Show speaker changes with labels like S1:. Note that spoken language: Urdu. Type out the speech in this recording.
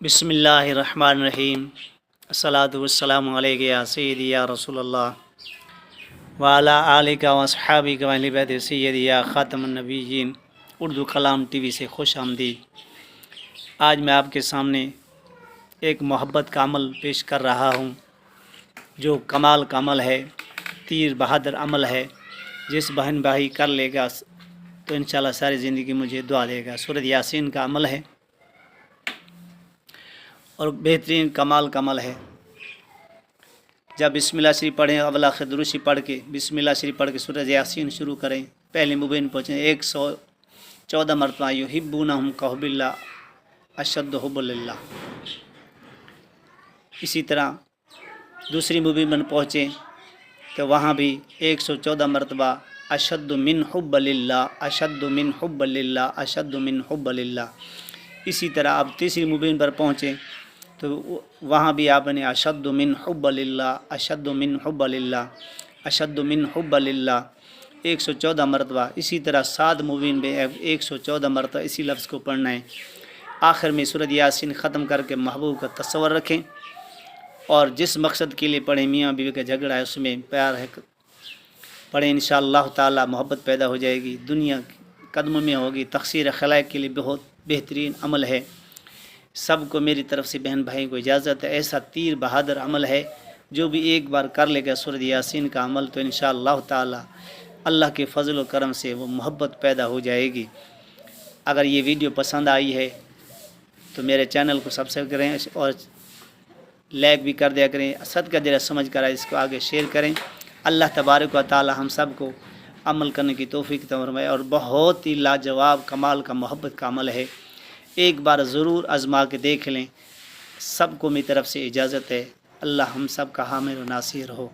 S1: بسم اللہ الرحمن الرحیم الصلاۃ والسلام علیک یا سیدی یا رسول اللہ وعلی آلک و اصحابک و اہل بیت سیدی یا خاتم النبیین۔ اردو کلام ٹی وی سے خوش آمدید۔ آج میں آپ کے سامنے ایک محبت کا عمل پیش کر رہا ہوں جو کمال کا عمل ہے، تیر بہادر عمل ہے۔ جس بہن بھائی کر لے گا تو انشاءاللہ ساری زندگی مجھے دعا دے گا۔ سورۃ یاسین کا عمل ہے اور بہترین کمال کا عمل ہے۔ جب بسم اللہ شریف پڑھیں، اول آخر درود شریف پڑھ کے بسم اللہ شریف پڑھ کے سورۃ یاسین شروع کریں، پہلے مبین پہنچیں 114 مرتبہ یحبونہم کحب اللہ اشد حب اللہ۔ اسی طرح دوسری مبین پر پہنچیں تو وہاں بھی 114 مرتبہ اشد من حب للہ اشد من حب للہ اشد من حب للہ۔ اسی طرح اب تیسری مبین پر پہنچیں تو وہاں بھی آپ نے اشد من حب للہ اشد من حب للہ اشد من حب للہ 114 مرتبہ۔ اسی طرح 7 مبین میں 114 مرتبہ اسی لفظ کو پڑھنا ہے۔ آخر میں سورۃ یاسین ختم کر کے محبوب کا تصور رکھیں اور جس مقصد کے لیے پڑھیں، میاں بیوی کا جھگڑا ہے اس میں پیار ہے، پڑھیں، انشاءاللہ تعالی محبت پیدا ہو جائے گی، دنیا قدموں میں ہوگی۔ تقصیر خلائق کے لیے بہت بہترین عمل ہے۔ سب کو میری طرف سے بہن بھائی کو اجازت ہے، ایسا تیر بہادر عمل ہے جو بھی ایک بار کر لے گا سورۃ یاسین کا عمل تو انشاءاللہ تعالی اللہ کے فضل و کرم سے وہ محبت پیدا ہو جائے گی۔ اگر یہ ویڈیو پسند آئی ہے تو میرے چینل کو سبسکرائب کریں اور لائک بھی کر دیا کریں، صدقہ جاریہ سمجھ کر اس کو آگے شیئر کریں۔ اللہ تبارک و تعالی ہم سب کو عمل کرنے کی توفیق عطا فرمائے۔ اور بہت ہی لاجواب کمال کا محبت کا عمل ہے، ایک بار ضرور آزما کے دیکھ لیں۔ سب کو میری طرف سے اجازت ہے۔ اللہ ہم سب کا حامل و ناصر ہو۔